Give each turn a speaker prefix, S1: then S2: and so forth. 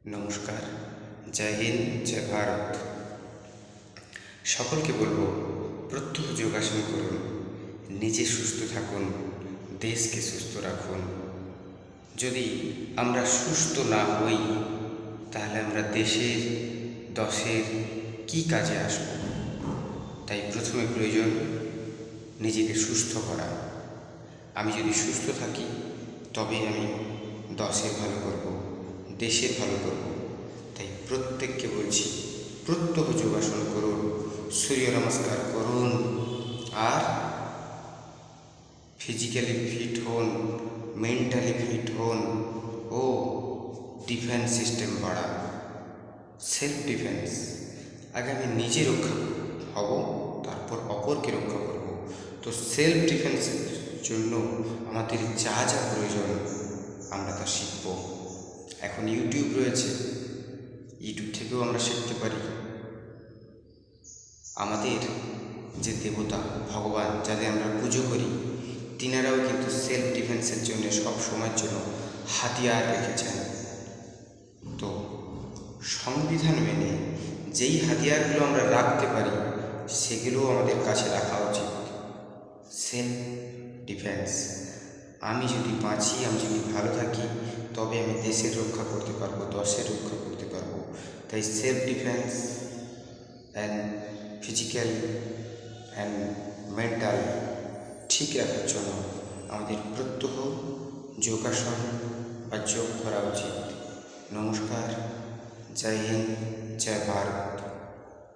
S1: নমস্কার, জয় হিন্দ, জয় ভারত। সকলকে বলবো প্রত্যহ যোগাসন করুন, নিজে সুস্থ থাকুন, দেশকে সুস্থ রাখুন। যদি আমরা সুস্থ না হই তাহলে আমরা দেশের দশের কি কাজে আসব? তাই প্রথমে প্রয়োজন নিজেকে সুস্থ করা। আমি যদি সুস্থ থাকি তবে আমি দশের ভালো করব, দেশের ভালো করব। তাই প্রত্যেককে বলছি প্রত্যহ যোগাসন করুন, সূর্য নমস্কার করুন, আর ফিজিক্যালি ফিট হন, মেন্টালি ফিট হন ও ডিফেন্স সিস্টেম বাড়ান। সেলফ ডিফেন্স, আগে আমি নিজে রক্ষা হব, তারপর অপরকে রক্ষা করব। তো সেলফ ডিফেন্সের জন্য আমাদের যা যা প্রয়োজন আমরা তা শিখব। এখন ইউটিউব রয়েছে, ইউটিউব থেকেও আমরা শিখতে পারি। আমাদের যে দেবতা ভগবান যাদের আমরা পুজো করি, তিনারাও কিন্তু সেলফ ডিফেন্সের জন্য সব সময়ের জন্য হাতিয়ার রেখেছেন। তো সংবিধান মেনে যেই হাতিয়ারগুলো আমরা রাখতে পারি সেগুলোও আমাদের কাছে রাখা উচিত। সেলফ ডিফেন্স, আমি যদি বাঁচি, আমি যদি ভালো থাকি, তবে আমি দেশের রক্ষা করতে পারবো, দশের রক্ষা করতে পারবো। তাই self defence and physical and mental ঠিক রাখার জন্য আমাদের প্রত্যহ যোগাসন বা যোগ করা উচিত। নমস্কার, জয় হিন্দ, জয় ভারত।